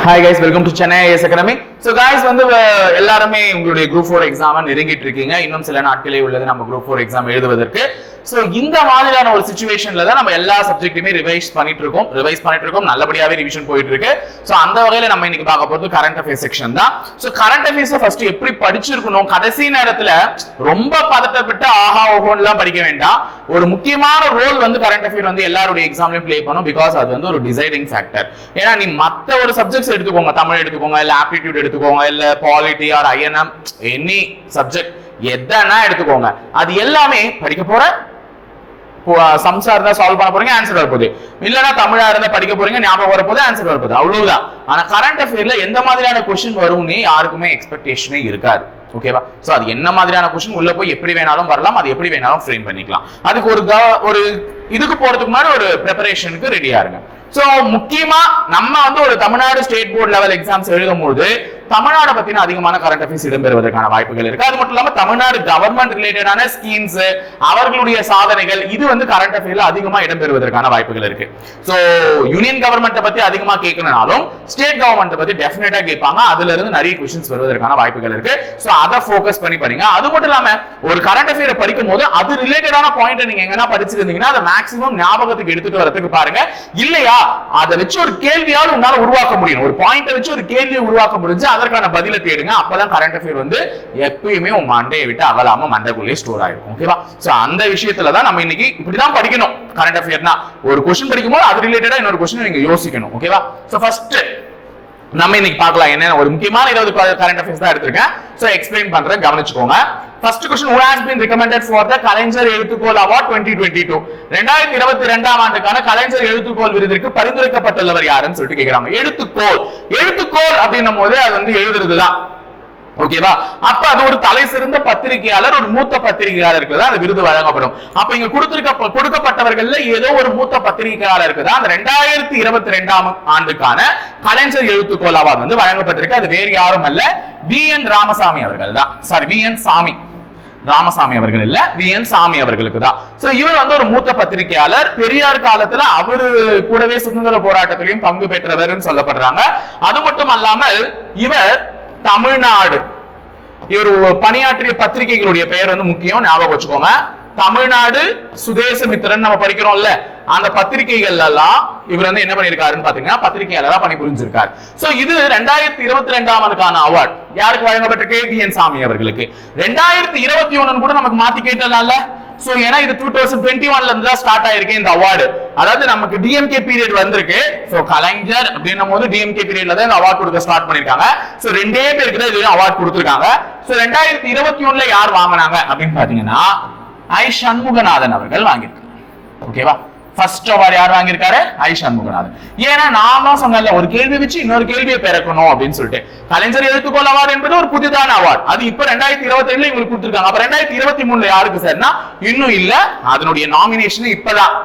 Hi guys, welcome to Chennai IAS Academy. So guys, எல்லாருமே உங்களுடைய group 4 exam நெருங்கிட்டு இருக்கீங்க. இன்னும் சில நாட்களே உள்ளது நம்ம group 4 exam எழுதுவதற்கு. So இந்த மாதிரியான ஒரு சிச்சுவேஷன்ல தான் நம்ம எல்லா சப்ஜெக்ட்டுமே ரிவைஸ் பண்ணிட்டு இருக்கோம். நல்லபடியாவே ரிவிஷன் போயிட்டு இருக்கு. So அந்த வகையில நம்ம இன்னைக்கு பார்க்க போறது கரண்ட் அஃபேர்ஸ் செக்ஷன் தான். So கரண்ட் அஃபேர்ஸ் ஃபர்ஸ்ட் எப்படி படிச்சிருக்கணும், கடைசி நேரத்துல ரொம்ப பதட்டப்பட்டு ஆஹா ஓஹோன்லாம் படிக்க வேண்டாம். ஒரு முக்கியமான ரோல் கரண்ட் அஃபேர் எல்லாருடைய எக்ஸாம்லயும் ப்ளே பண்ணும். பிகாஸ் அது ஒரு டிசைடிங் ஃபேக்டர். ஏன்னா நீ மத்த ஒரு சப்ஜெக்ட்ஸ் எடுத்துக்கோங்க, தமிழ் எடுத்துக்கோங்க, இல்ல ஆப்டிடியூட் எடுத்துக்கோங்க, இல்ல polity or INM, any subject எதனா எடுத்துக்கோங்க, அது எல்லாமே படிக்க போற சம்ஸா இருந்தா சால்வ் பண்ண போறீங்க, ஆன்சர் வரப்போகுது. இல்லனா தமிழா இருந்தா படிக்க போறீங்க, ஞாபகம் வரப்போகுது, ஆன்சர் வரப்போகுது, அவ்வளவுதான். ஆனா கரண்ட் அஃபேர்ல எந்த மாதிரியான கொஸ்டின் வரும்னு யாருக்குமே எக்ஸ்பெக்டேஷனே இருக்காது. ஓகேவா? சோ அது என்ன மாதிரியான கொஸ்டின் உள்ள போய் எப்படி வேணாலும் வரலாம், அது எப்படி வேணாலும் ஃப்ரேம் பண்ணிக்கலாம். அதுக்கு ஒரு இதுக்கு போறதுக்கு முன்னாடி ஒரு ப்ரிப்பரேஷனுக்கு ரெடியா இருங்க. சோ முக்கியமா நம்ம ஒரு Tamil Nadu state board level exams எழுதும் போது தமிழ்நாடு பத்தின அதிகமான கரண்ட் அஃபேர்ஸ் இடம்பெறுவதற்கான வாய்ப்புகள் இருக்கு. அது மட்டும் இல்லாம தமிழ்நாடு கவர்மெண்ட் ரிலேட்டடான ஸ்கீம்ஸ், அவர்களுடைய சாதனைகள், இது கரண்ட் அஃபேர்ல அதிகமா இடம்பெறுவதற்கான வாய்ப்புகள் இருக்கு. சோ யூனியன் கவர்மெண்ட் பத்தி அதிகமா கேட்கணும்னாலும் ஸ்டேட் கவர்மெண்ட் பத்தி டெஃபினட்டா கேட்பாங்க. அதுல இருந்து நிறைய क्वेश्चंस வருவதற்கான வாய்ப்புகள் இருக்கு. சோ அத ஃபோக்கஸ் பண்ணி படிங்க. அது மட்டும் இல்லாம ஒரு கரண்ட் அஃபேர் படிக்கும் போது அது ரிலேட்டடான பாயிண்ட் நீங்க எங்கனா படிச்சிருந்தீங்கன்னா அதை மேக்ஸிமம் ஞாபகத்துக்கு எடுத்துட்டு வரதுக்கு பாருங்க. இல்லையா அதை வச்சு ஒரு கேள்வியால உங்களால உருவாக்க முடியும். ஒரு பாயிண்ட வச்சு ஒரு கேள்வியை உருவாக்க முடிஞ்சு அதற்கான பதிலை தேடுங்க. அப்பதான் கரண்ட் அஃபேர் எப்பயுமே உங்க மண்டையை விட்டு அகலாம மண்டைக்குள்ளே ஸ்டோர் ஆயிருக்கும். ஓகேவா? சோ அந்த விஷயத்துல தான் நம்ம இன்னைக்கு இப்படிதான் படிக்கணும். கரண்ட் அஃபேர்னா ஒரு क्वेश्चन படிக்கும்போது அது ரிலேட்டடா இன்னொரு क्वेश्चन நீங்க யோசிக்கணும். ஓகேவா? சோ ஃபர்ஸ்ட் நம்ம இன்னைக்கு பார்க்கலாம் என்ன ஒரு முக்கியமான 20 கரண்ட் அஃபேர்ஸ் தான் எடுத்திருக்கேன். சோ எக்ஸ்பிளைன் பண்றேன், கவனிச்சுக்கோங்க. First question, who has been recommended for the Kalaignar எழுத்துக்கோள் அவார்ட் 2022? 2022ஆம் ஆண்டுக்கான கலைஞர் எழுத்துக்கோள் விருதிற்கு பரிந்துரைக்கப்பட்டுள்ளவர் யாருன்னு சொல்லிட்டு கேக்குறாங்க. எழுத்துக்கோள் அப்படின்னும் போது அது எழுதுறதுதான். ஓகேவா? அப்ப அது ஒரு தலை சிறந்த பத்திரிகையாளர், ஒரு மூத்த பத்திரிகையாளருக்கு தான் அந்த விருது வழங்கப்படும். அப்ப இங்க கொடுக்கப்பட்டவர்கள்ல ஏதோ ஒரு மூத்த பத்திரிகையாளருக்கு தான் அந்த 2022ஆம் ஆண்டுக்கான கலைஞர் எழுத்துக்கோள் அவார்டு வழங்கப்பட்டிருக்கு. அது வேறு யாரும் அல்ல, வி.என். ராமசாமி அவர்கள் தான். சாரி, வி.என். சாமி, ராமசாமி அவர்கள் இல்ல, வி.என். சாமி அவர்களுக்கு தான். சோ இவர் ஒரு மூத்த பத்திரிகையாளர். பெரியார் காலத்துல அவரு கூடவே சுதந்திர போராட்டத்திலையும் பங்கு பெற்றவர் சொல்லப்படுறாங்க. அது மட்டும் அல்லாமல் இவர் தமிழ்நாடு, இவர் பணியாற்றிய பத்திரிகைகளுடைய பெயர் முக்கியம், ஞாபகம் வச்சுக்கோங்க. தமிழ்நாடு சுதேசமித்திரன் நம்ம படிக்கிறோம்ல, அந்த பத்திரிகைகள் எல்லாம் இவர் என்ன பண்ணிருக்காருன்னு பாத்தீங்கன்னா பத்திரிகையாளரா பணி புரிஞ்சிருக்காரு. சோ இது 2022ஆம் ஆண்டுக்கான அவார்ட் யாருக்கு வழங்கப்பட்டிருக்கு? வி.என். சாமி அவர்களுக்கு. 2021 கூட நமக்கு மாத்தி கேட்டனால, சோ ஏன்னா இது 2021ல இருந்து தான் ஸ்டார்ட் ஆயிருக்கு இந்த அவார்டு. அதாவது நமக்கு டிஎம்கே பீரியட் வந்திருக்கு. சோ கலைஞர் அப்படின்னும் போது டிஎம்கே பீரியட்ல தான் இந்த அவார்ட் கொடுக்க ஸ்டார்ட் பண்ணிருக்காங்க. சோ ரெண்டே பேருக்கு தான் இது அவார்ட் கொடுத்திருக்காங்க. சோ 2021ல யார் வாங்குனாங்க அப்படின்னு பாத்தீங்கன்னா ஐ. சண்முகநாதன் அவர்கள் வாங்கியிருக்காங்க. ஓகேவா? ஃபர்ஸ்ட் அவார்ட் யார் வாங்கியிருக்காரு? ஐ. சண்முகநாதன். ஏன்னா நான் தான் சொன்னேன்ல, ஒரு கேள்வி வச்சு இன்னொரு கேள்வியை பெறக்கணும் அப்படின்னு சொல்லிட்டு. கலைஞர் எழுத்துக்கோள் அவார்டு என்பது ஒரு புதிதான அவார்டு. அது இப்ப 2022ல இவங்களுக்கு கொடுத்திருக்காங்க. அப்ப 2023ல யாருக்கு சார்னா இன்னும் இல்ல, அதனுடைய நாமினேஷன் இப்பதான்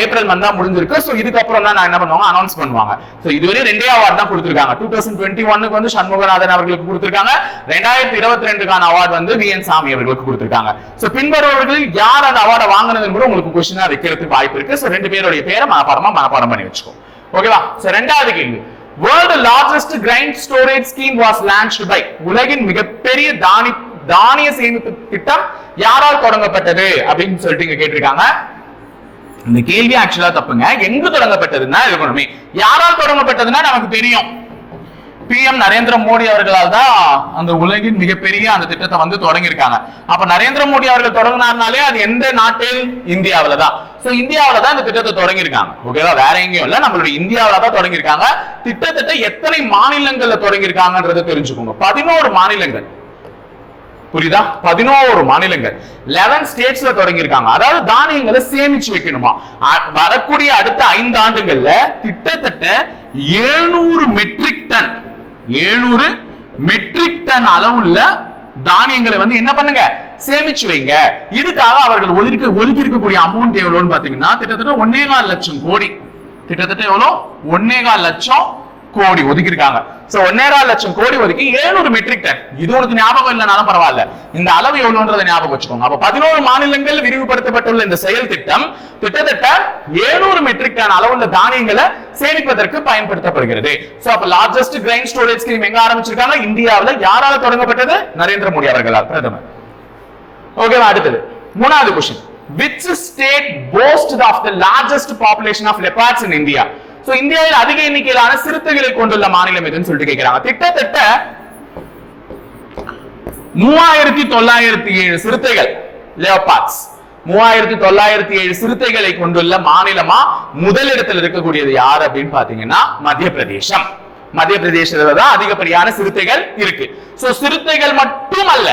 ஏப்ரல் மந்த் தான் முடிஞ்சிருக்கு. சோ இதுக்கப்புறம் தான் நான் என்ன பண்ணுவாங்க, அனௌன்ஸ் பண்ணுவாங்க. சோ இதுவரை ரெண்டே அவார்டு தான் கொடுத்திருக்காங்க. 2021க்கு சண்முகநாதன் அவர்களுக்கு கொடுத்திருக்காங்க. 2022க்கான அவார்டு வி.என். சாமி அவர்களுக்கு கொடுத்திருக்காங்க. சோ பின்வருவர்கள் யார் அந்த அவார்டை வாங்குனதுன்னு கூட உங்களுக்கு क्वेश्चन வைக்கிறதுக்கு வாய்ப்பு இருக்கு. சோ ரெண்டு பேருடைய பேரை மனப்பாடம் பண்ணி வச்சுக்கோ. ஓகேவா? சோ ரெண்டாவது கேள்வி, world largest grain storage scheme was launched by, உலகின் மிகப்பெரிய தானிய சேமிப்பு திட்டம் யாரால் தொடங்கப்பட்டது அப்படின்னு சொல்லிட்டு இங்க கேட்டிருக்காங்க. இந்த கேள்வி ஆக்சுவலா தப்புங்க. எங்க தொடங்கப்பட்டதுன்னா இருக்கணுமே, யாரால் தொடங்கப்பட்டதுன்னா நமக்கு தெரியும், PM நரேந்திர மோடி அவர்களால் தான் அந்த உலகின் மிகப்பெரிய அந்த திட்டத்தை தொடங்கியிருக்காங்க. அப்ப நரேந்திர மோடி அவர்கள் தொடங்கினார்னாலே அது எந்த நாட்டில்? இந்தியாவில தான். சோ இந்தியாவில தான் இந்த திட்டத்தை தொடங்கியிருக்காங்க. ஓகேவா? வேற எங்கேயும் இல்ல, நம்மளுடைய இந்தியாவில தான் தொடங்கியிருக்காங்க. திட்டத்திட்ட எத்தனை மாநிலங்கள்ல தொடங்கியிருக்காங்கன்றதை தெரிஞ்சுக்கோங்க. 11 மாநிலங்கள். புரியுதா? 11 மாநிலங்கள், 11 ஸ்டேட்ஸ்ல தொடங்கியிருக்காங்க. அதாவது தானியங்களை சேமிச்சு வைக்கணுமா. வரக்கூடிய அடுத்த 5 ஆண்டுகள்ல கிட்டத்தட்ட 700 மெட்ரிக் டன் அளவுள்ள தானியங்களை என்ன பண்ணுங்க, சேமிச்சு வைங்க. இதுக்காக அவர்கள் ஒதுக்கி இருக்கக்கூடிய அமௌண்ட் எவ்வளவுன்னு பாத்தீங்கன்னா கிட்டத்தட்ட 1.25 லட்சம் கோடி. கிட்டத்தட்ட எவ்வளவு? 1.25 லட்சம் கோடி ஒதுக்கி இருக்காங்க. சோ 1.25 லட்சம் கோடி ஒதுக்கி 700 மெட்ரிக் டன். இது உனக்கு ஞாபகம் இல்லைனாலும் பரவாயில்ல, இந்த அளவு எவ்வளவுன்றதை ஞாபகம் வச்சுக்கோங்க. அப்ப 11 மாநிலங்கள் விரிவுபடுத்தப்பட்டுள்ள இந்த செயல் திட்டம் கிட்டத்தட்ட 700 மெட்ரிக் டன் அளவுள்ள தானியங்களை சேமிப்பதற்கு பயன்படுத்தப்படுகிறது. சோ அப்ப லார்ஜஸ்ட் கிரைன் ஸ்டோரேஜ் ஸ்கீம் எங்க ஆரம்பிச்சிருக்காங்க? இந்தியாவில். யாரால தொடங்கப்பட்டது? நரேந்திர மோடி அவர்களால், பிரதமர். ஓகேவா? அடுத்தது மூணாவது question. Which state boasts of the largest population of leopards in India? So இந்தியாவில் அதிக எண்ணிக்கையிலான சிறுத்தைகளை கொண்டுள்ள மாநிலம் எதுன்னு சொல்லிட்டு கேக்குறாங்க. கிட்டத்தட்ட 3907 சிறுத்தைகள், leopards 3907 சிறுத்தைகளை கொண்டுள்ள மாநிலமா முதலிடத்தில் இருக்கக்கூடியது யார் அப்படின்னு பாத்தீங்கன்னா மத்திய பிரதேசம். மத்திய பிரதேசத்துல தான் அதிகப்படியான சிறுத்தைகள் இருக்கு. சோ சிறுத்தைகள் மட்டுமல்ல,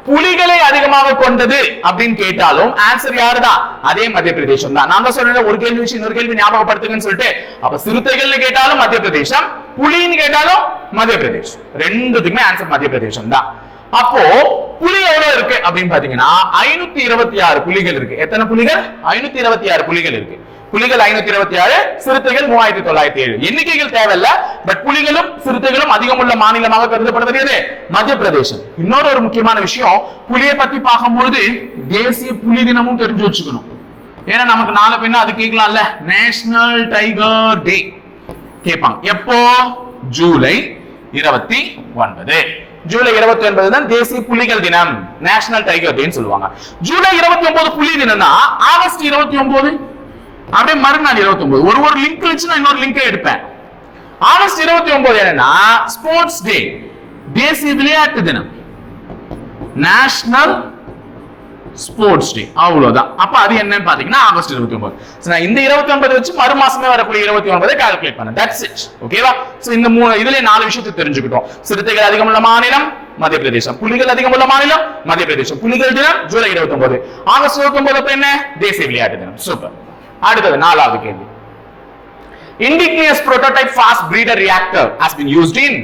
புலிகளை அதிகமாக கொண்டது அப்படின்னு கேட்டாலும் ஆன்சர் யாருதான்? அதே மத்திய பிரதேசம் தான். நான் தான் சொன்னேன், ஒரு கேள்வி வச்சு இன்னொரு கேள்வி ஞாபகப்படுத்துங்கன்னு சொல்லிட்டு. அப்ப சிறுத்தைகள்னு கேட்டாலும் மத்திய பிரதேசம், புலின்னு கேட்டாலும் மத்திய பிரதேசம், ரெண்டுத்துக்குமே ஆன்சர் மத்திய பிரதேசம் தான். அப்போ புலி எவ்வளவு இருக்கு அப்படின்னு பாத்தீங்கன்னா 526 புலிகள் இருக்கு. எத்தனை புலிகள்? 526 புலிகள் இருக்கு. புலிகள் 526, சிறுத்தைகள் 3907. எண்ணிக்கைகள் தேவையில்ல, பட் புலிகளும் சிறுத்தைகளும் அதிகம் உள்ள மாநிலமாக கருதப்படுவது மத்திய பிரதேசம். இன்னொரு ஒரு முக்கியமான விஷயம், புலியை பத்தி பார்க்கும்போது தேசிய புலி தினமும் தெரிஞ்சு வச்சுக்கணும். ஏன்னா நமக்கு நாளை பின்ன அது கேட்கலாம்ல, நேஷனல் டைகர் டே கேட்பாங்க. எப்போ? ஜூலை 29. ஜூலை 29 தான் தேசிய புலிகள் தினம், நேஷனல் டைகர் டேன்னு சொல்லுவாங்க. ஜூலை 29 புலி தினம்னா ஆகஸ்ட் 29 அப்படியே மறுநாள் 29. ஒரு லிங்க் வச்சு நான் இன்னொரு லிங்கை எடுப்பேன். ஆகஸ்ட் 29 என்னன்னா ஸ்போர்ட்ஸ் டே, தேசிய விளையாட்டு தினம், நேஷனல் ஸ்போர்ட்ஸ் டே, அவ்வளவுதான். அப்ப அது என்னன்னு பாத்தீங்கன்னா ஆகஸ்ட் 29. நான் இந்த 29 வச்சு மறு மாசமே வரக்கூடிய 29 கால்குலேட் பண்ணேன். That's it. ஓகேவா? சோ இந்த இதுல 4 விஷயத்தை தெரிஞ்சுக்கிட்டோம். சிறுத்தைகள் அதிகமுள்ள மாநிலம் மத்திய பிரதேசம், புலிகள் அதிகமுள்ள மாநிலம் மத்திய பிரதேசம். புலிகள் தினம் ஜூலை 29, ஆகஸ்ட் 29 அப்ப என்ன? தேசிய விளையாட்டு தினம். சூப்பர். அடுத்தது நாலாவது கேள்வி. Indigenous prototype fast breeder reactor has been used in.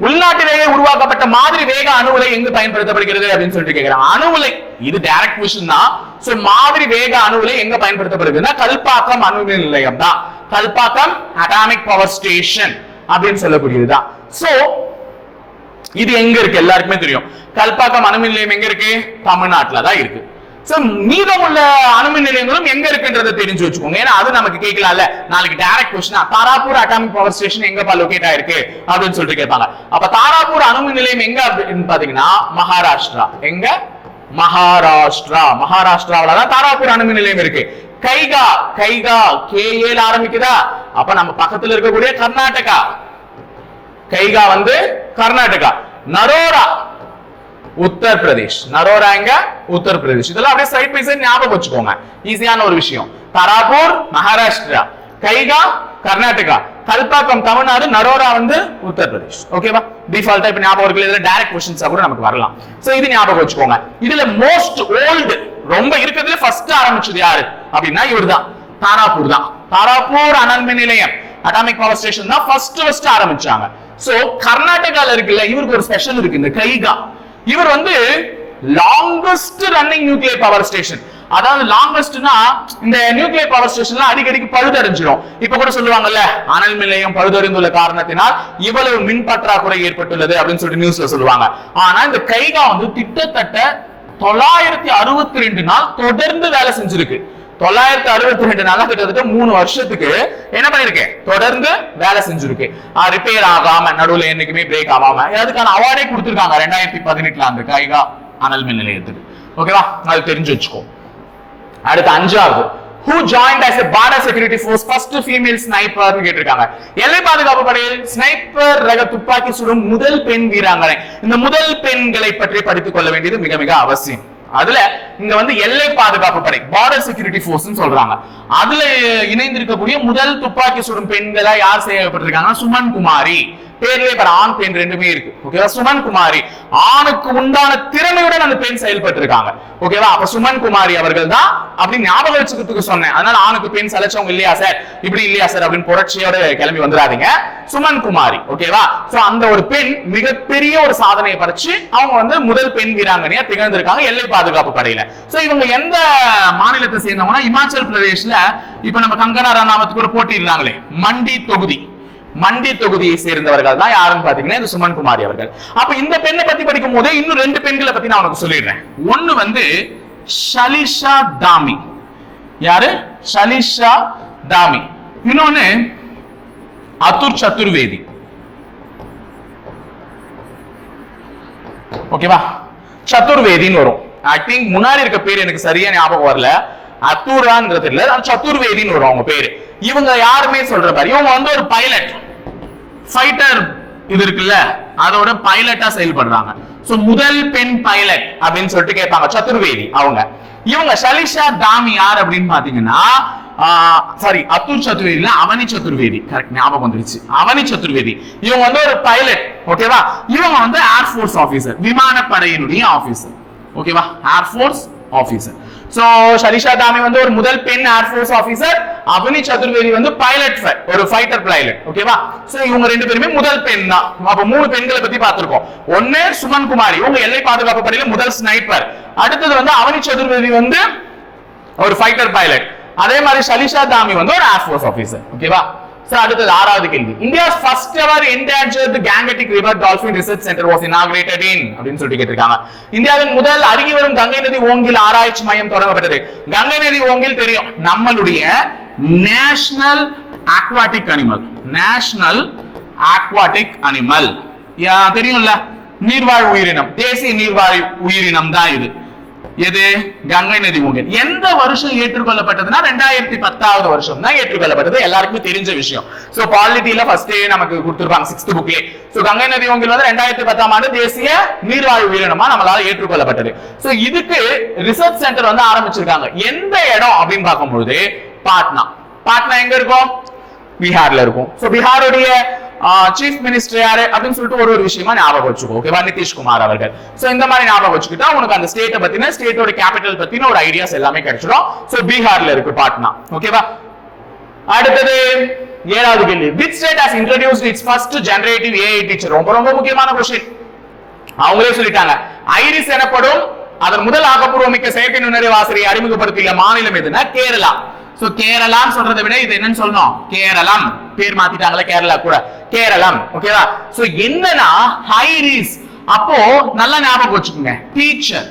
உள்நாட்டிலேயே உருவாக்கப்பட்ட மாதிரி வேக அணு உலை எங்கு பயன்படுத்தப்படுகிறது அப்படின்னு சொல்லிட்டு கேக்குறாங்க. அணு உலை இது டைரக்ட் क्वेश्चन தான். சோ மாதிரி வேக அணு உலை எங்க பயன்படுத்தப்படுதுன்னா கல்பாக்கம் அணு மின் நிலையம் தான். கல்பாக்கம் அட்டாமிக் பவர் ஸ்டேஷன் அப்படின்னு சொல்லக்கூடியதுதான். சோ இது எங்க இருக்கு? எல்லாருக்குமே தெரியும். கல்பாக்கம் அணு மின் நிலையம் எங்க இருக்கு? தமிழ்நாட்டுல தான் இருக்கு. மீதமுள்ள அணுமின் நிலையங்களும் எங்க இருக்குன்றதை தெரிஞ்சு வச்சுக்கோங்க. ஏன்னா அது நமக்கு கேட்கலாம்ல, நாளைக்கு direct question. Tarapur atomic power station எங்க லொகேட் ஆயிருக்கு அப்படின்னு சொல்லிட்டு கேட்பாங்க. அப்ப தாராபூர் அணுமின் நிலையம் எங்க அப்படின்னு பாத்தீங்கன்னா மகாராஷ்டிரா. எங்க? மகாராஷ்டிரா. மகாராஷ்டிராவில தான் தாராபூர் அணுமின் நிலையம் இருக்கு. கைகா, கைகா KA ஆரம்பிக்குதா? அப்ப நம்ம பக்கத்துல இருக்கக்கூடிய கர்நாடகா. கைகா வந்து கர்நாடகா. நரோரா உத்தர் பிரதேஷ். நரோரா எங்க? உத்தர் பிரதேஷ். இதெல்லாம் அப்படியே சைட் பை சைட் ஞாபகம் வச்சுக்கோங்க. ஈஸியான ஒரு விஷயம். தாராபூர் மகாராஷ்டிரா, கைகா கர்நாடகா, கல்பாக்கம் தமிழ்நாடு, நரோரா வந்து உத்தர் பிரதேஷ். ஓகேவா? டிஃபால்ட்டா இப்ப ஞாபகம் இருக்குல்ல, இதுல டைரக்ட் क्वेश्चंस கூட நமக்கு வரலாம். சோ இது ஞாபகம் வச்சுக்கோங்க. இதுல மோஸ்ட் ஓல்ட் ரொம்ப இருக்கிறதுல ஃபர்ஸ்ட் ஆரம்பிச்சது யாரு அப்படின்னா இவர்தான், தாராபூர் தான். தாராபூர் அணுமின் நிலையம் அட்டாமிக் பவர் ஸ்டேஷன் தான் ஃபர்ஸ்ட் ஆரம்பிச்சாங்க. சோ கர்நாடகால இருக்குல்ல, இவருக்கு ஒரு ஸ்பெஷல் இருக்கு. இந்த கைகா இவர் வந்து longest running nuclear power station. அதாவது லாங்கஸ்ட்னா இந்த நியூக்ளியர் பவர் ஸ்டேஷன்ல அடிக்கடிக்கு பழுதடைஞ்சிடும். இப்ப கூட சொல்லுவாங்கல்ல, அனல் நிலையம் பழுதடைந்துள்ள காரணத்தினால் இவ்வளவு மின் பற்றாக்குறை ஏற்பட்டுள்ளது அப்படின்னு சொல்லிட்டு நியூஸ்ல சொல்லுவாங்க. ஆனா இந்த கைகா வந்து கிட்டத்தட்ட 962 நாள் தொடர்ந்து வேலை செஞ்சிருக்கு. 962 நாளா கிட்டத்தட்ட 3 வருஷத்துக்கு என்ன பண்ணிருக்கேன்? தொடர்ந்து வேலை செஞ்சிருக்கு. ரிப்பேர் ஆகாம, நடுவுல என்னைக்குமே பிரேக் ஆகாம அதுக்கான அவார்டே கொடுத்திருக்காங்க 2018 அந்த கைகா அனல் மின் நிலையத்துக்கு. ஓகேவா? அது தெரிஞ்சு வச்சுக்கோ. அடுத்து அஞ்சாவது, who joined as a border security force first female sniper னு கேட்டிருக்காங்க. எல்லை பாதுகாப்பு படையில் ஸ்னைப்பர் ரக துப்பாக்கி சுடும் முதல் பெண் வீராங்கனை. இந்த முதல் பெண்களை பற்றி படித்துக் கொள்ள வேண்டியது மிக மிக அவசியம். அதுல இங்க வந்து எல்லை பாதுகாப்பு படை, பார்டர் செக்யூரிட்டி ஃபோர்ஸ் சொல்றாங்க. அதுல இணைந்திருக்கக்கூடிய முதல் துப்பாக்கி சுடும் பெண்களா யார் செய்யப்பட்டிருக்காங்க? சுமன் குமாரி. பேர்லயே ஆண் பெண் ரெண்டுமே இருக்கு. ஓகேவா? சுமன் குமாரி ஆணுக்கு உண்டான திறமையுடன் அந்த பெண் செயல்பட்டு இருக்காங்க. ஓகேவா? அப்ப சுமன் குமாரி அவர்கள் தான் அப்படி ஞாபகம் வச்சுக்கிறதுக்கு சொன்னேன். அதனால ஆணுக்கு பெண் சலைச்சவங்க இல்லையா சார், இப்படி இல்லையா சார் அப்படின்னு புரட்சியோட கிளம்பி வந்துடாதீங்க. சுமன் குமாரி. ஓகேவா? சோ அந்த ஒரு பெண் மிகப்பெரிய ஒரு சாதனையை பறிச்சு அவங்க வந்து முதல் பெண் வீராங்கனையா திகழ்ந்திருக்காங்க எல்லை பாதுகாப்பு படையில. சோ இவங்க எந்த மாநிலத்தை சேர்ந்தவங்கன்னா இமாச்சல் பிரதேஷ்ல இப்ப நம்ம கங்கனா ரனாவத்துக்கு ஒரு போட்டி இருந்தாங்களே, மண்டி தொகுதி. மண்டி தொகுதியை சேர்ந்தவர்கள் தான் யாருன்னு பாத்தீங்கன்னா இந்த சுமன் குமாரி அவர்கள். அப்ப இந்த பெண்ணை பத்தி படிக்கும் போது இன்னும் 2 பெண்களை பத்தி நான் உனக்கு சொல்லிடுறேன். ஒன்னு வந்து ஷலிஷா தாமி. யாரு? ஷலிஷா தாமி. இன்னொன்னு அதுர் சதுர்வேதி. ஓகேவா? சதுர்வேதின்னு வரும். ஐ திங்க் முன்னாடி இருக்க பேர் எனக்கு சரியா ஞாபகம் வரல. அத்தூரான்றது இல்ல, சதுர்வேதின்னு வரும் அவங்க பேரு. இவங்க யாருமே சொல்ற பாரு, இவங்க வந்து ஒரு பைலட், ஃபைட்டர் இது இருக்குல்ல, அதோட பைலட்டா செயல்படுறாங்க. சோ முதல் பெண் பைலட் அப்படின்னு சொல்லிட்டு கேட்பாங்க சதுர்வேதி அவங்க. இவங்க ஷலிஷா தாமி யார் அப்படின்னு பாத்தீங்கன்னா, சாரி அதுர் சதுர்வேதி, அவனி சதுர்வேதி, கரெக்ட் ஞாபகம் வந்துருச்சு, அவனி சதுர்வேதி. இவங்க வந்து ஒரு பைலட். ஓகேவா? இவங்க வந்து ஏர்ஃபோர்ஸ் ஆபீசர், விமானப்படையினுடைய ஆபீசர். ஓகேவா? Air force officer. சோ ஷலிஷா தாமி வந்து ஒரு முதல் பெண் ஏர்ஃபோர்ஸ் ஆபீசர், அவனி சதுர்வேதி வந்து பைலட், ஒரு ஃபைட்டர் பைலட். ஓகேவா? சோ இவங்க 2 பேருமே முதல் பெண் தான். அப்ப 3 பெண்களை பத்தி பார்த்திருக்கோம். ஒன்னு சுமன் குமாரி, இவங்க எல்லை பாதுகாப்பு படையில முதல் ஸ்னைப்பர். அடுத்தது வந்து அவனி சதுர்வேதி வந்து ஒரு ஃபைட்டர் பைலட். அதே மாதிரி ஷலிஷா தாமி வந்து ஒரு ஏர்ஃபோர்ஸ் ஆபீசர். ஓகேவா? சோ அடுத்தது 6வது கேள்வி. India's first ever endangered Gangetic river dolphin research centre was inaugurated in அப்படின்னு சொல்லிட்டு கேட்டிருக்காங்க. இந்தியாவின் முதல் அருகி வரும் கங்கை நதி ஓங்கில் ஆராய்ச்சி மையம் தொடங்கப்பட்டது. கங்கை நதி ஓங்கில் தெரியும், நம்மளுடைய national aquatic animal. National aquatic animal தெரியும்ல, நீர்வாழ் உயிரினம், தேசிய நீர்வாழ் உயிரினம் தான் இது. எது? கங்கை நதி ஓங்கல். எந்த வருஷம் ஏற்றுக்கொள்ளப்பட்டதுன்னா 2010வது வருஷம் தான் ஏற்றுக்கொள்ளப்பட்டது. எல்லாருக்குமே தெரிஞ்ச விஷயம். சோ பாலிட்டில ஃபர்ஸ்ட் நமக்கு கொடுத்திருப்பாங்க 6th புக்லயே. சோ கங்கை நதி ஓங்கல் வந்து 2010ஆம் ஆண்டு தேசிய நீர்வாழ் உயிரினமா நம்மளால ஏற்றுக்கொள்ளப்பட்டது. சோ இதுக்கு ரிசர்ச் சென்டர் வந்து ஆரம்பிச்சிருக்காங்க. எந்த இடம் அப்படின்னு பார்க்கும்போது பாட்னா. பாட்னா எங்க இருக்கும்? பீகார்ல இருக்கும். சோ பீகாருடைய சீஃப் மினிஸ்டர் யாரு அப்படின்னு சொல்லிட்டு ஒரு விஷயமா ஞாபகம் வச்சுக்கோ. ஓகேவா? நிதிஷ்குமார் அவர்கள். சோ இந்த மாதிரி ஞாபகம் வச்சுக்கிட்டா உனக்கு அந்த ஸ்டேட்டை பத்தின, ஸ்டேட்டோட கேபிட்டல் பத்தின ஒரு ஐடியாஸ் எல்லாமே கிடைச்சிடும். சோ பீகார்ல இருக்கு பாட்னா. ஓகேவா? அடுத்தது 7வது கேள்வி. which state has introduced its first generative AI teacher? ரொம்ப ரொம்ப முக்கியமான क्वेश्चन. அவங்களே சொல்லிட்டாங்க. ஐரிஸ் எனப்படும் அதன் முதல் ஆக்கப்பூர்வமிக்க செயற்கை நுண்ணறிவு ஆசிரியை அறிமுகப்படுத்திய மாநிலம் எதுனா கேரளா. சோ கேரளான்னு சொல்றதை விட இது என்னன்னு சொல்லணும்? கேரளம். பேர் மாத்திட்டாங்களே கேரளா கூட, கேரளம். ஓகேவா? சோ என்னன்னா ஐரிஸ். அப்போ நல்லா ஞாபகம் வச்சுக்கோங்க, டீச்சர்.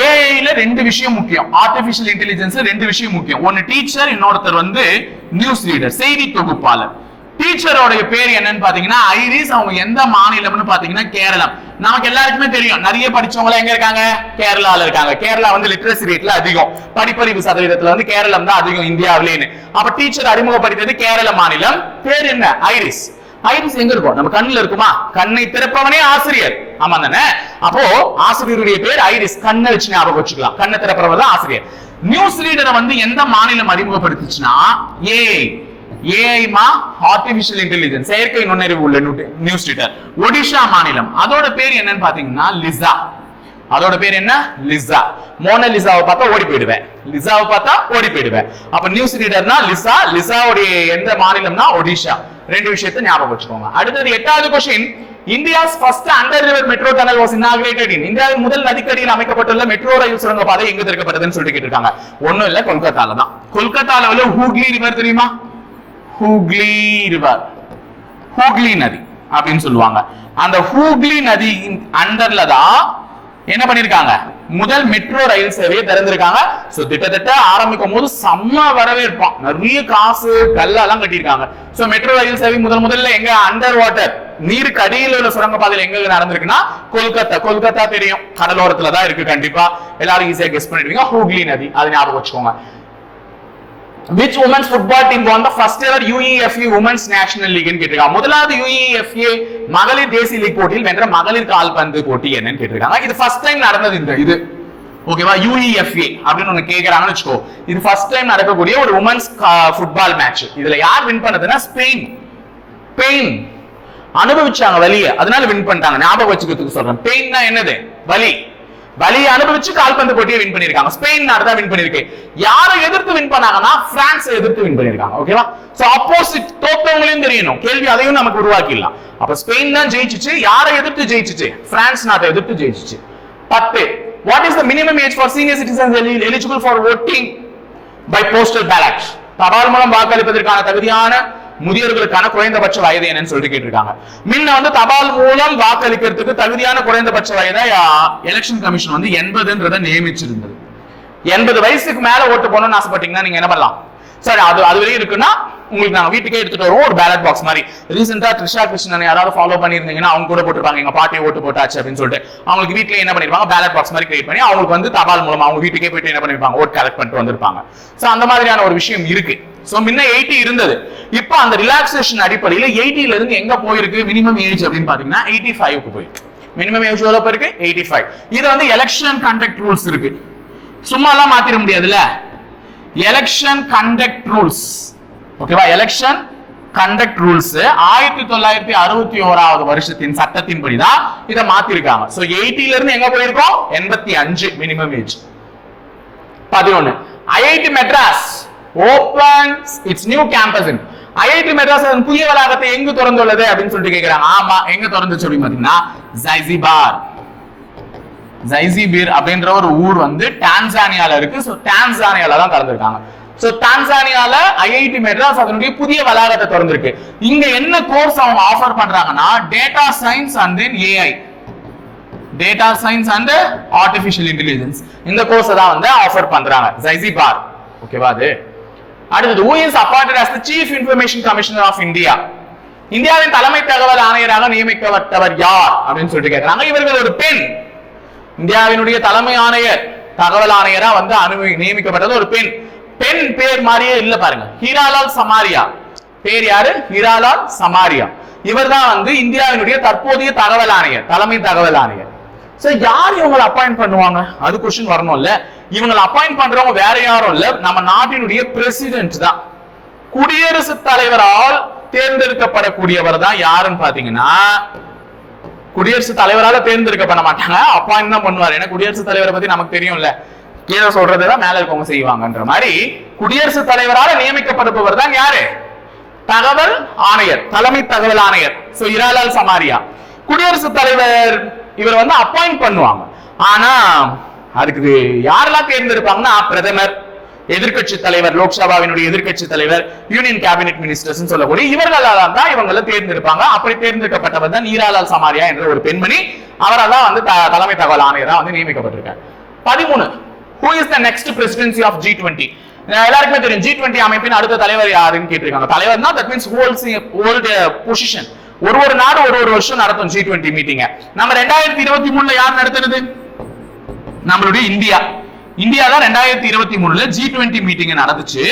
ஏஐல 2 விஷயம் முக்கியம், ஆர்டிபிஷியல் இன்டெலிஜென்ஸ் 2 விஷயம் முக்கியம். ஒன்னு டீச்சர், இன்னொருத்தர் வந்து நியூஸ் ரீடர், செய்தி தொகுப்பாளர். டீச்சரோட பேர் என்னன்னு பாத்தீங்கன்னா ஐரிஸ். அவங்க எந்த மாநிலம்னு பாத்தீங்கன்னா கேரளம். நமக்கு எல்லாருக்குமே தெரியும், நிறைய படிச்சவங்க எங்க இருக்காங்க? கேரளால இருக்காங்க. கேரளா வந்து லிட்ரஸி ரேட்ல அதிகம், படிப்பறிவு சதவீதத்துல வந்து கேரளம் தான் அதிகம் இந்தியாவிலேன்னு. அப்ப டீச்சர் அறிமுகப்படுத்தியது கேரள மாநிலம். பேர் என்ன? ஐரிஸ். ஐரிஸ் எங்க இருக்கும்? நம்ம கண்ணுல இருக்குமா? கண்ணை திறப்பவனே ஆசிரியர். ஆமா தானே? அப்போ ஆசிரியருடைய பேர் ஐரிஸ். கண்ணை வச்சு ஞாபகம் வச்சுக்கலாம், கண்ணை திறப்பவர் தான் ஆசிரியர். நியூஸ் ரீடரை வந்து எந்த மாநிலம் அறிமுகப்படுத்துச்சுன்னா ஏஐ. ஏஐமா ஆர்டிபிஷியல் இன்டெலிஜென்ஸ், செயற்கை நுண்ணறிவு உள்ள நியூஸ் ரீடர். ஒடிஷா மாநிலம். அதோட பேர் என்னன்னு பாத்தீங்கன்னா லிசா. அதோட பேர் என்ன? லிசா. மோனலிசாவை பார்த்தா ஓடி போயிடுவேன், லிசாவை பார்த்தா ஓடி போயிடுவேன். அப்ப நியூஸ் ரீடர்னா லிசா. லிசாவுடைய எந்த மாநிலம்னா ஒடிஷா. 2 விஷயத்தை ஞாபகம் வச்சுக்கோங்க. அடுத்தது 8வது question. India's first under river metro tunnel was inaugurated in. இந்தியாவின் முதல் நதிக்கடியில் அமைக்கப்பட்டுள்ள மெட்ரோ ரயில் சுரங்கப்பாதை எங்க திறக்கப்பட்டதுன்னு சொல்லிட்டு கேட்டிருக்காங்க. ஒண்ணும் இல்ல, கொல்கத்தால தான். கொல்கத்தால உள்ள ஹூக்ளி ரிவர் தெரியுமா? ஹூக்ளி ரிவர், ஹூக்ளி நதி அப்படின்னு சொல்லுவாங்க. அந்த ஹூக்ளி நதி அண்டர்ல தான் என்ன பண்ணிருக்காங்க? முதல் மெட்ரோ ரயில் சேவையை திறந்திருக்காங்க. சோ திட்டத்தட்ட ஆரம்பிக்கும் போது செம்ம வரவேற்பான், நிறைய காசு கல்லெல்லாம் கட்டியிருக்காங்க. சோ மெட்ரோ ரயில் சேவை முதல்ல எங்க? அண்டர் வாட்டர், நீருக்கு அடியில் உள்ள சுரங்கப்பாதையில் எங்க நடந்திருக்குன்னா கொல்கத்தா. கொல்கத்தா தெரியும், கடலோரத்துல தான் இருக்கு. கண்டிப்பா எல்லாரும் ஈஸியா கெஸ் பண்ணிடுவீங்க. ஹூக்ளி நதி, அதை ஞாபகம் வச்சுக்கோங்க. Which women's football team won the first ever UEFA Women's National League ன்னு கேட்டிருக்காங்க. முதலாவது UEFA மகளிர் தேசிய லீக் போட்டியில் வென்ற மகளிர் கால்பந்து போட்டி என்னன்னு கேட்டிருக்காங்க. இது ஃபர்ஸ்ட் டைம் நடந்தது. இது ஓகேவா? UEFA அப்படின்னு ஒன்னு கேக்குறாங்கன்னு வெச்சுக்கோ. இது ஃபர்ஸ்ட் டைம் நடக்கக்கூடிய ஒரு உமன்ஸ் ஃபுட்பால் மேட்ச். இதுல யார் வின் பண்ணதுன்னா ஸ்பெயின். ஸ்பெயின் அனுபவிச்சாங்க வலியை, அதனால வின் பண்ணிட்டாங்க. ஞாபகம் வச்சுக்கிறதுக்கு சொல்றேன். பெயின்னா என்னது? வலி. வலியை அனுபவிச்சு கால்பந்து போட்டியை வின் பண்ணிருக்காங்க. ஸ்பெயின் நாடு தான் வின் பண்ணிருக்கு. யாரை எதிர்த்து வின் பண்ணாங்கன்னா பிரான்ஸ் எதிர்த்து வின் பண்ணிருக்காங்க. ஓகேவா? சோ ஆப்போசிட் தோத்தவங்களையும் தெரியணும், கேள்வி அதையும் நமக்கு உருவாக்கிடலாம். அப்ப ஸ்பெயின் தான் ஜெயிச்சிச்சு. யாரை எதிர்த்து ஜெயிச்சிச்சு? பிரான்ஸ் நாட்டை எதிர்த்து ஜெயிச்சிச்சு. 10. What is the minimum age for senior citizens eligible for voting by postal ballot? தபால் மூலம் வாக்களிப்பதற்கான தகுதியான முதியோர்களுக்கான குறைந்தபட்ச வயது என்னன்னு சொல்லிட்டு கேட்டிருக்காங்க. முன்ன வந்து தபால் மூலம் வாக்களிக்கிறதுக்கு தகுதியான குறைந்தபட்ச வயதை எலெக்ஷன் கமிஷன் வந்து 80ன்றத நியமிச்சிருந்தது. 80 வயசுக்கு மேல ஓட்டு போடணும்னு ஆசைப்பட்டீங்கன்னா நீங்க என்ன பண்ணலாம்? சரி, அது வரையும் இருக்குன்னா உங்களுக்கு நாங்க வீட்டுக்கே எடுத்துட்டு வருவோம், ஒரு பேலட் பாக்ஸ் மாதிரி. ரீசெண்டா த்ரிஷா கிருஷ்ணன் யாராவது ஃபாலோ பண்ணிருந்தீங்கன்னா அவங்க கூட போட்டுருப்பாங்க, எங்க பாட்டி ஓட்டு போட்டாச்சு அப்படின்னு சொல்லிட்டு. அவங்களுக்கு வீட்டுல என்ன பண்ணிருப்பாங்க, பேலட் பாக்ஸ் மாதிரி கிரியேட் பண்ணி அவங்களுக்கு வந்து தபால் மூலமா அவங்க வீட்டுக்கே போயிட்டு என்ன பண்ணிருப்பாங்க, ஓட் கலெக்ட் பண்ணிட்டு வந்திருப்பாங்க. சோ அந்த மாதிரியான ஒரு விஷயம் இருக்கு. சோ முன்ன 80 இருந்தது. இப்போ அந்த ரிலாக்சேஷன் அடிப்படையில் 80ல இருந்து எங்க போயிருக்கு மினிமம் ஏஜ் அப்படின்னு பாத்தீங்கன்னா 85க்கு போயிருக்கு. மினிமம் ஏஜ் எவ்வளவு இருக்கு? 85. இது வந்து எலெக்ஷன் கண்டக்ட் ரூல்ஸ் இருக்கு, சும்மா எல்லாம் மாத்திர முடியாதுல்ல. எலெக்ஷன் கண்டக்ட் ரூல்ஸ், ஓகேவா? எலெக்ஷன் கண்டக்ட் ரூல்ஸ் 1961 வருஷத்தின் சட்டத்தின்படிதான் இதை மாத்திருக்காங்க. சோ 80ல இருந்து எங்க போயிருக்கோம்? 85 minimum age. 11 IIT Madras opens its new campus in IIT Madras புதிய வளாகத்தை எங்கு திறந்துள்ளது அப்படின்னு சொல்லிட்டு கேக்குறாங்க. ஆமா, எங்க திறந்துச்சு அப்படின்னு பாத்தீங்கன்னா ஜைசிபார். ஜைசிபீர் அப்படின்ற ஒரு ஊர் வந்து டான்சானியால இருக்கு. சோ டான்சானியால தான் திறந்திருக்காங்க. சோ டான்சானியால ஐஐடி மெட்ராஸ் அதனுடைய புதிய வளாகத்தை திறந்திருக்கு. இங்க என்ன கோர்ஸ் அவங்க ஆஃபர் பண்றாங்கன்னா data science and then AI, data science and artificial intelligence, இந்த கோர்ஸ் தான் வந்து ஆஃபர் பண்றாங்க ஜைசிபார். ஓகேவா? அது அடுத்தது who is appointed as the chief information commissioner of India? இந்தியாவின் தலைமை தகவல் ஆணையராக நியமிக்கப்பட்டவர் யார் அப்படின்னு சொல்லிட்டு கேட்கிறாங்க. இவர்கள் ஒரு பெண். இந்தியாவினுடைய தலைமை ஆணையர் தகவல் ஆணையரா வந்து நியமிக்கப்பட்டது ஒரு பெண். பெண் பேர் மாதிரியே இல்ல பாருங்க, ஹீராலால் சமாரியா. பேர் யாரு? ஹீராலால் சமாரியா. இவர் தான் வந்து இந்தியாவினுடைய தற்போதைய தகவல் ஆணையர், தலைமை தகவல் ஆணையர். சோ யார் இவங்களை அப்பாயிண்ட் பண்ணுவாங்க? அது क्वेश्चन வரணும்ல. இவங்களை அப்பாயிண்ட் பண்றவங்க வேற யாரும் இல்ல, நம்ம நாட்டினுடைய பிரசிடென்ட் தான். குடியரசுத் தலைவரால் தேர்ந்தெடுக்கப்படக்கூடியவர் தான் யாருன்னு பாத்தீங்கன்னா, குடியரசுத் தலைவரால தேர்ந்தெடுக்கப்பட மாட்டாங்க, அப்பாயிண்ட் தான் பண்ணுவார். ஏன்னா குடியரசுத் தலைவரை பத்தி நமக்கு தெரியும்ல, கீழே சொல்றதுதான் மேல இருக்கவங்க செய்வாங்கன்ற மாதிரி குடியரசுத் தலைவரால நியமிக்கப்படுபவர் தான் யாரு? தகவல் ஆணையர், தலைமை தகவல் ஆணையர். சோ ஹீராலால் சமாரியா. குடியரசுத் தலைவர் இவர் வந்து அப்பாயிண்ட் பண்ணுவாங்க. ஆனா அதுக்கு யாரெல்லாம் தேர்ந்தெடுப்பாங்கன்னா பிரதமர், எதிர்க்கட்சி தலைவர், லோக்சபாவினுடைய எதிர்க்கட்சி தலைவர், யூனியன் கேபினெட் மினிஸ்டர்ஸ் சொல்லக்கூடிய இவர்களால் தான் இவங்களை தேர்ந்தெடுப்பாங்க. அப்படி தேர்ந்தெடுக்கப்பட்டவர் தான் ஹீராலால் சமாரியா என்ற ஒரு பெண்மணி. அவரால் தான் வந்து தலைமை தகவல் ஆணையரா வந்து நியமிக்கப்பட்டிருக்கார். 13 who is the next presidency of G20? எல்லாருக்குமே தெரியும் G20 அமைப்பின் அடுத்த தலைவர் யாருன்னு கேட்டிருக்காங்க. தலைவர்னா that means hold position. ஒரு நாடு ஒரு வருஷம் நடத்தும் G20 மீட்டிங். நம்ம 2023ல யார் நடத்துறது? நம்மளுடைய இந்தியா தான் 2023ல G20 மீட்டிங் நடந்துச்சு.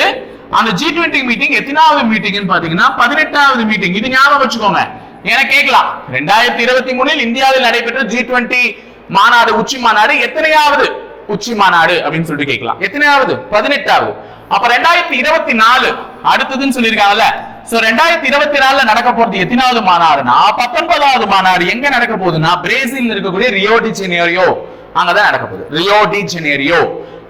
அந்த G20 மீட்டிங் எத்தனாவது மீட்டிங்னு பாத்தீங்கன்னா 18வது மீட்டிங். இது ஞாபகம் வச்சுக்கோங்க. ஏன்னா கேட்கலாம், 2023ல் இந்தியாவில் நடைபெற்ற G20 மாநாடு, உச்சி மாநாடு எத்தனையாவது உச்சி மாநாடு அப்படின்னு சொல்லிட்டு கேட்கலாம். எத்தனையாவது? 18வது. அப்ப 2024 அடுத்ததுன்னு சொல்லியிருக்காங்கல்ல. சோ 2024ல நடக்க போறது எத்தனாவது மாநாடுனா 19வது மாநாடு. எங்க நடக்க போகுதுன்னா பிரேசில் இருக்கக்கூடிய ரியோ டி ஜெனீரோ, அங்கதான் நடக்க போகுது. ரியோ டி ஜெனீரோ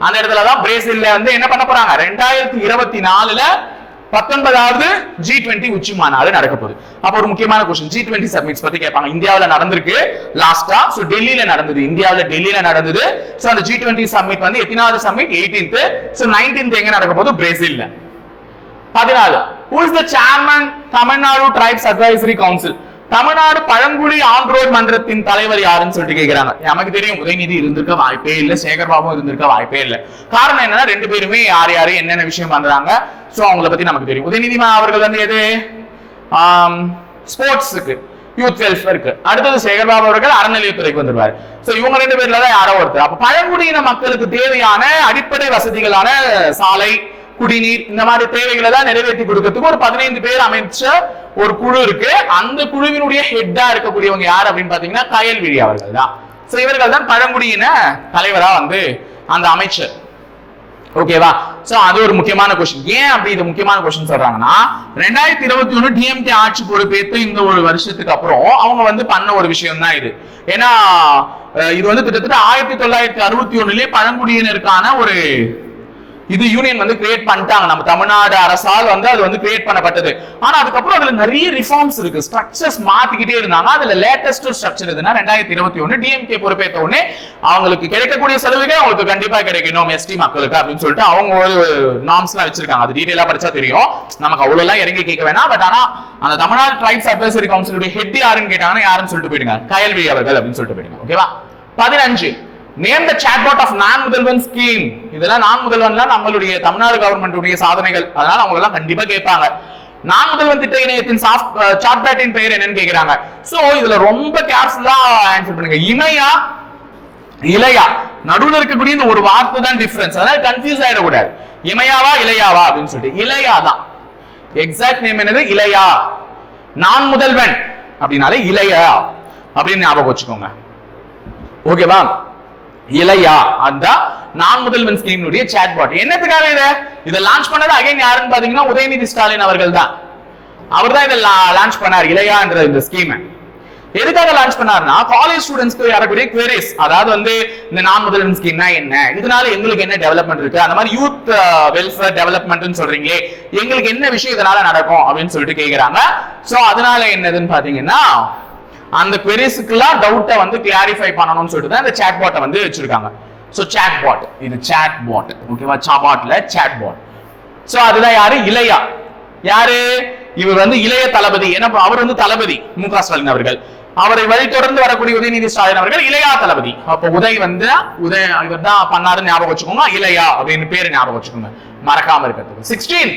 அந்த இடத்துலதான் பிரேசில்ல வந்து என்ன பண்ண போறாங்க, 2024ல 19வது G20 உச்சி மாநாடு நடக்க போகுது. அப்ப ஒரு முக்கியமான क्वेश्चन, G20 சமிட்ஸ் பத்தி கேட்பாங்க. இந்தியாவுல நடந்திருக்கு லாஸ்டா. சோ டெல்லியில நடந்தது, இந்தியாவுல டெல்லியில நடந்தது. சோ அந்த G20 சமிட் வந்து எத்தனாவது சமிட்? 18th. சோ 19th எங்க நடக்க போகுது? பிரேசில்ல. 14 who is the chairman Tamil Nadu Tribes Advisory Council? Tamil Nadu பழங்குடி ஆன்றோர் மன்றத்தின் தலைவர் யாருன்னு சொல்லிட்டு கேக்குறாங்க. நமக்கு தெரியும் உதயநிதி இருந்திருக்க வாய்ப்பே இல்ல, சேகர் பாபு இருந்திருக்க வாய்ப்பே இல்ல. காரணம் என்னன்னா ரெண்டு பேருமே யாரு என்னென்ன விஷயம் பண்றாங்க, சோ அவங்கள பத்தி நமக்கு தெரியும். உதயநிதி அவர்கள் வந்து எது ஸ்போர்ட்ஸுக்கு, யூத் வெல்ஃபேருக்கு. அடுத்தது சேகர் பாபு அவர்கள் அறநிலையத்துறைக்கு வந்துருவாரு. சோ இவங்க ரெண்டு பேர்ல தான் யாரோ ஒருத்தர். அப்ப பழங்குடியின மக்களுக்கு தேவையான அடிப்படை வசதிகளான சாலை, குடிநீர், இந்த மாதிரி தேவைகளை தான் நிறைவேற்றி கொடுக்கிறதுக்கு ஒரு 15 பேர் அமைச்ச ஒரு குழு இருக்கு. அந்த குழுவினுடைய ஹெட்டா இருக்கக்கூடியவங்க யார் அப்படின்னு பாத்தீங்கன்னா கயல்விழி அவர்கள் தான். சோ இவர்கள் தான் பழங்குடியின தலைவரா வந்து அந்த அமைச்சர். ஓகேவா? சோ அது ஒரு முக்கியமான क्वेश्चन. ஏன் அப்படி இது முக்கியமான क्वेश्चन சொல்றாங்கன்னா 2021 டிஎம்கே ஆட்சி பொறுப்பேற்று இந்த ஒரு வருஷத்துக்கு அப்புறம் அவங்க வந்து பண்ண ஒரு விஷயம் தான் இது. ஏன்னா இது வந்து கிட்டத்தட்ட 1961லே பழங்குடியினருக்கான ஒரு இது யூனியன் வந்து கிரியேட் பண்ணிட்டாங்க, நம்ம தமிழ்நாடு அரசால் வந்து அது வந்து கிரியேட் பண்ணப்பட்டது. ஆனா அதுக்கப்புறம் அதுல நிறைய ரிஃபார்ம்ஸ் இருக்கு, ஸ்ட்ரக்சர்ஸ் மாத்திக்கிட்டே இருந்தாங்க. அதுல லேட்டஸ்ட் ஸ்ட்ரக்சர் எதுனா 2021 டிஎம்கே பொறுப்பேற்ற உடனே அவங்களுக்கு கிடைக்கக்கூடிய சலுகைகள் அவங்களுக்கு கண்டிப்பா கிடைக்கணும் எஸ்டி மக்களுக்கு அப்படின்னு சொல்லிட்டு அவங்க ஒரு நார்ம்ஸ் எல்லாம் வச்சிருக்காங்க. அது டீடைலா படிச்சா தெரியும், நமக்கு அவ்வளவு எல்லாம் இறங்கி கேட்க வேணாம். பட் ஆனா அந்த தமிழ்நாடு ட்ரைப்ஸ் அட்வைசரி கவுன்சிலுடைய ஹெட் யாருன்னு கேட்டாங்கன்னா யாருன்னு சொல்லிட்டு போயிடுங்க, கயல்வி அவர்கள் அப்படின்னு சொல்லிட்டு போயிடுங்க. ஓகேவா? 15 நேம் த சாட்பாட் ஆஃப் நான் முதல்வன் ஸ்கீம். இதெல்லாம் நான் முதல்வன்லாம் நம்மளுடைய தமிழ்நாடு கவர்மெண்ட் உடைய சாதனைகள், அதனால அவங்க எல்லாம் கண்டிப்பா கேட்பாங்க. நான் முதல்வன் திட்ட இணையத்தின் சாட்பாட்டின் பெயர் என்னன்னு கேக்குறாங்க. சோ இதுல ரொம்ப கேர்ஃபுல்லா ஆன்சர் பண்ணுங்க. இமையா இளையா, நடுவுல இருக்கக்கூடிய இந்த ஒரு வார்த்தை தான் டிஃபரன்ஸ், அதனால கன்ஃபியூஸ் ஆயிடக்கூடாது. இமையாவா இளையாவா அப்படின்னு சொல்லிட்டு இளையா தான் எக்ஸாக்ட் நேம். என்னது? இளையா. நான் முதல்வன் அப்படின்னாலே இளையா அப்படின்னு ஞாபகம் வச்சுக்கோங்க. ஓகேவா? இளையா அந்த நான் முதல்வன் ஸ்கீம் சாட்பாட். என்னத்துக்காக இதை லான்ச் பண்ணது அகைன் யாருன்னு பாத்தீங்கன்னா உதயநிதி ஸ்டாலின் அவர்கள் தான். அவர் தான் இதை லான்ச் பண்ணார், இளையா என்ற இந்த ஸ்கீம். எதுக்காக லான்ச் பண்ணாருன்னா காலேஜ் ஸ்டூடெண்ட்ஸ்க்கு வரக்கூடிய குவரிஸ், அதாவது வந்து இந்த நான் முதல்வன் ஸ்கீம்னா என்ன, இதனால எங்களுக்கு என்ன டெவலப்மெண்ட் இருக்கு, அந்த மாதிரி யூத் வெல்ஃபேர் டெவலப்மெண்ட் சொல்றீங்களே, எங்களுக்கு என்ன விஷயம் இதனால நடக்கும் அப்படின்னு சொல்லிட்டு கேக்குறாங்க. சோ அதனால என்னதுன்னு பாத்தீங்கன்னா அந்த queriesக்குலாம் டவுட்டை வந்து கிளாரிஃபை பண்ணணும்னு சொல்லிட்டு தான் இந்த சாட்பாட்டை வந்து வச்சிருக்காங்க. சோ சாட்பாட், இது சாட்பாட். ஓகேவா? சாட்பாட்ல சாட்பாட். சோ அதுதான் யாரு? இளையா. யாரு இவர்? வந்து இளைய தளபதி. ஏன்னா அவர் வந்து தளபதி மு.க. ஸ்டாலின் அவர்கள், அவரை வழி தொடர்ந்து வரக்கூடிய உதயநிதி ஸ்டாலின் அவர்கள் இளையா தளபதி. அப்ப உதய் வந்து இவர் தான் பண்ணாருன்னு ஞாபகம் வச்சுக்கோங்க, இளையா அப்படின்னு பேரு ஞாபகம் வச்சுக்கோங்க, மறக்காம இருக்கிறதுக்கு. 16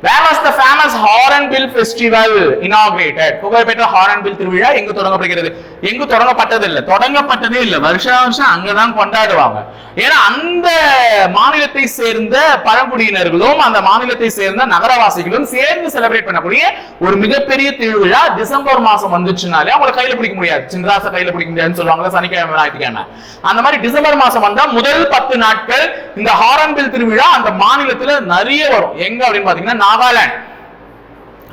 Where was the famous Hornbill Festival inaugurated? புகழ்பெற்ற ஹார்ன்பில் திருவிழா எங்கு தொடங்கப்படுகிறது? எங்கு தொடங்கப்பட்டது இல்ல, தொடங்கப்பட்டதே இல்ல, வருஷம் அங்கதான் கொண்டாடுவாங்க. ஏன்னா அந்த மாநிலத்தை சேர்ந்த பழங்குடியினர்களும் அந்த மாநிலத்தை சேர்ந்த நகரவாசிகளும் சேர்ந்து செலிப்ரேட் பண்ணக்கூடிய ஒரு மிகப்பெரிய திருவிழா. டிசம்பர் மாசம் வந்துச்சுனாலே அவங்களை கையில பிடிக்க முடியாது, சின்ராச கையில பிடிக்க முடியாதுன்னு சொல்லுவாங்க, சனிக்கிழமை ஞாயிற்றுக்கிழமை. அந்த மாதிரி டிசம்பர் மாசம் வந்தா முதல் 10 நாட்கள் இந்த ஹார்ன்பில் திருவிழா அந்த மாநிலத்துல நிறைய வரும். எங்க அப்படின்னு பாத்தீங்கன்னா நாகாலாந்து,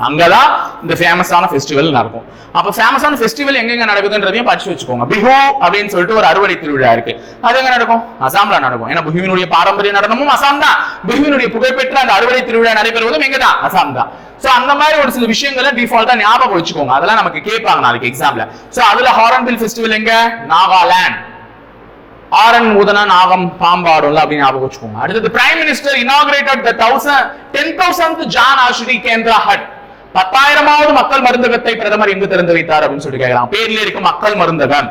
அங்கதான் இந்த ஃபேமஸான ஃபெஸ்டிவல் நடக்கும். அப்ப ஃபேமஸான ஃபெஸ்டிவல் எங்க நடக்குதுன்றதையும் படிச்சு வச்சுக்கோங்க. பிஹு அப்படின்னு சொல்லிட்டு ஒரு அறுவடை திருவிழா இருக்கு, அது எங்க நடக்கும்? அசாம்ல நடக்கும். ஏன்னா பிஹுவினுடைய பாரம்பரிய நடனமும் அசாம் தான், பிஹுவினுடைய புகழ்பெற்ற அந்த அறுவடை திருவிழா நடைபெறுவதும் எங்க தான்? அசாம் தான். சோ அந்த மாதிரி ஒரு சில விஷயங்களை டிஃபால்ட்டா ஞாபகம் வச்சுக்கோங்க, அதெல்லாம் நமக்கு கேட்பாங்க நாளைக்கு எக்ஸாம்ல. சோ அதுல ஹார்ன்பில் ஃபெஸ்டிவல் எங்க? நாகாலாந்து. ஆரன் ஊதனா நாகம் பாம்பாடும்ல அப்படின்னு ஞாபகம் வச்சுக்கோங்க. அடுத்தது prime minister inaugurated the 10,000th Jan Aushadhi Kendra hut. 10,000வது மக்கள் மருந்தகத்தை பிரதமர் எங்கு திறந்து வைத்தார் அப்படின்னு சொல்லிட்டு கேட்கலாம். பேர்ல இருக்கும் மக்கள் மருந்தகம்.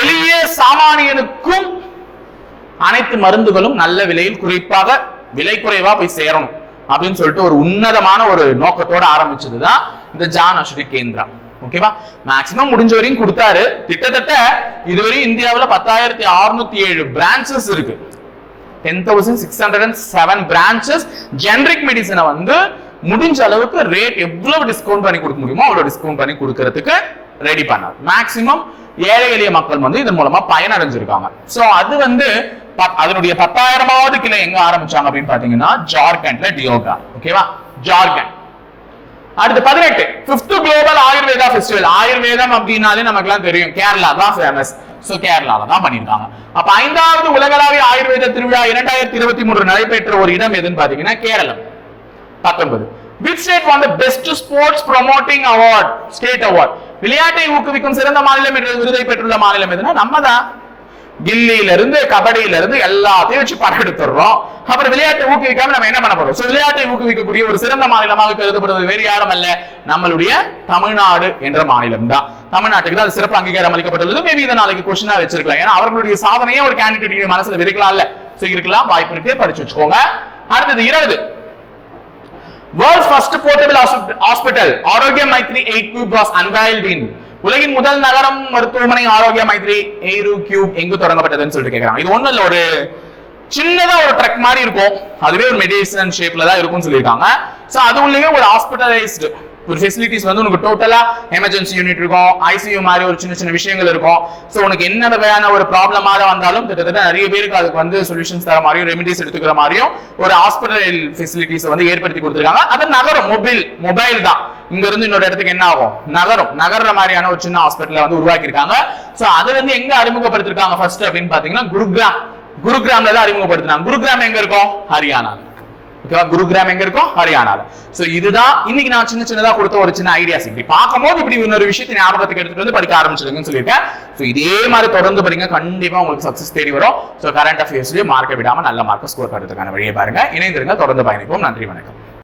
எளிய சாமானியனுக்கும் அனைத்து மருந்துகளும் நல்ல விலையில், குறிப்பாக விலை குறைவா போய் சேரணும் அப்படின்னு சொல்லிட்டு ஒரு உன்னதமான ஒரு நோக்கத்தோட ஆரம்பிச்சதுதான் இந்த ஜான் ஆஷ்ரி கேந்திரா. ஓகேவா? மேக்ஸிமம் முடிஞ்ச வரையும் கொடுத்தாரு. கிட்டத்தட்ட இதுவரை இந்தியாவில் 10,607 பிரான்ச்சஸ் இருக்கு. 10,607 பிரான்ச்சஸ். ஜெனரிக் மெடிசனை வந்து முடிஞ்ச அளவுக்கு ரேட் எவ்வளவு டிஸ்கவுண்ட் பண்ணி கொடுக்க முடியுமோ அவ்வளவு டிஸ்கவுண்ட் பண்ணி கொடுக்கறதுக்கு ரெடி பண்ணார். மேக்ஸிமம் ஏழை எளிய மக்கள் வந்து இதன் மூலமா பயனடைஞ்சிருக்காங்க. சோ அது வந்து அதனுடைய 10,000வது கிளை எங்க ஆரம்பிச்சாங்க அப்படின்னு பாத்தீங்கன்னா ஜார்க்கண்ட்ல டியோகா. ஓகேவா? ஜார்க்கண்ட். அடுத்து 18 5th குளோபல் ஆயுர்வேதா ஃபெஸ்டிவல். ஆயுர்வேதம் அப்படின்னாலே நமக்கு எல்லாம் தெரியும், கேரளா தான் ஃபேமஸ். சோ கேரளால தான் பண்ணிருக்காங்க. அப்ப 5வது உலகளாவிய ஆயுர்வேத திருவிழா 2023 நடைபெற்ற ஒரு இடம் எதுன்னு பாத்தீங்கன்னா Keralam. 19 Which state won the best sports promoting award? State award. விளையாட்டை ஊக்குவிக்கும் சிறந்த மாநிலம் என்ற விருதை பெற்றுள்ள மாநிலம் எதுனா நம்ம தான். கில்லியில இருந்து கபடியில இருந்து எல்லாத்தையும் வச்சு படம் எடுத்துறோம். அப்புறம் விளையாட்டை ஊக்குவிக்காம நம்ம என்ன பண்ண போறோம்? விளையாட்டை ஊக்குவிக்கக்கூடிய ஒரு சிறந்த மாநிலமாக கருதப்படுவது வேறு யாரும் அல்ல, நம்மளுடைய தமிழ்நாடு என்ற மாநிலம் தான். தமிழ்நாட்டுக்கு தான் சிறப்பு அங்கீகாரம் அளிக்கப்பட்டுள்ளது. மேபி இதை நாளைக்கு கொஸ்டினா வச்சிருக்கலாம், ஏன்னா அவர்களுடைய சாதனையே ஒரு கேண்டிடேட் மனசுல விரிக்கலாம் இல்ல. சோ இருக்கலாம், வாய்ப்பு இருக்கு, படிச்சு வச்சுக்கோங்க. அடுத்தது 20 World's first portable hospital Aarogya Maithri 8 Cube was unveiled in. உலகின் முதல் நகரம் மருத்துவமனை ஆரோக்கிய மைத்ரி 8 Cube எங்கு தொடங்கப்பட்டதுன்னு சொல்லிட்டு கேக்குறாங்க. இது ஒண்ணும் இல்ல, ஒரு சின்னதா ஒரு ட்ரக் மாதிரி இருக்கும், அதுவே ஒரு மெடிசன் ஷேப்ல தான் இருக்கும்னு சொல்லியிருக்காங்க. சோ அது உள்ளே ஒரு ஹாஸ்பிட்டலைஸ்டு ஒரு ஃபெசிலிட்டிஸ் வந்து உனக்கு டோட்டலா எமர்ஜென்சி யூனிட் இருக்கும், ஐசியூ மாதிரி ஒரு சின்ன சின்ன விஷயங்கள் இருக்கும். சோ உனக்கு என்ன வகையான ஒரு ப்ராப்ளமாக வந்தாலும் கிட்டத்தட்ட நிறைய பேருக்கு அதுக்கு வந்து சொல்யூஷன்ஸ் தர மாதிரியும் ரெமிடிஸ் எடுத்துக்கிற மாதிரியும் ஒரு ஹாஸ்பிட்டல் ஃபெசிலிட்டிஸ் வந்து ஏற்படுத்தி கொடுத்துருக்காங்க. அது நகரம் மொபைல் தான், இங்க இருந்து இன்னொரு இடத்துக்கு என்ன ஆகும், நகர்ற மாதிரியான ஒரு சின்ன ஹாஸ்பிட்டல் வந்து உருவாக்கி இருக்காங்க. சோ அது வந்து எங்க அறிமுகப்படுத்திருக்காங்க ஃபர்ஸ்ட் அப்படின்னு பாத்தீங்கன்னா குருகிராம்ல தான் அறிமுகப்படுத்தினாங்க. குருகிராம் எங்க இருக்கும்? ஹரியானா. ஓகேவா? குருகிராம் எங்க இருக்கும்? ஹரியானால. சோ இதுதான் இன்னைக்கு நான் சின்னதா கொடுத்த ஒரு சின்ன ஐடியாஸ். இப்படி பார்க்கும்போது இப்படி இன்னொரு விஷயத்தை ஞாபகத்துக்கு எடுத்துட்டு வந்து படிக்க ஆரம்பிச்சிருங்கன்னு சொல்லியிருக்கேன். சோ இதே மாதிரி தொடர்ந்து படிங்க, கண்டிப்பா உங்களுக்கு சக்சஸ் தேடி வரும். சோ கரண்ட் அஃபேர்ஸ்லயும் மார்க்கை விடாம நல்ல மார்க்கை ஸ்கோர் பண்றதுக்கான வழியை பாருங்க. இணைந்திருங்க, தொடர்ந்து பயணிப்போம். நன்றி, வணக்கம்.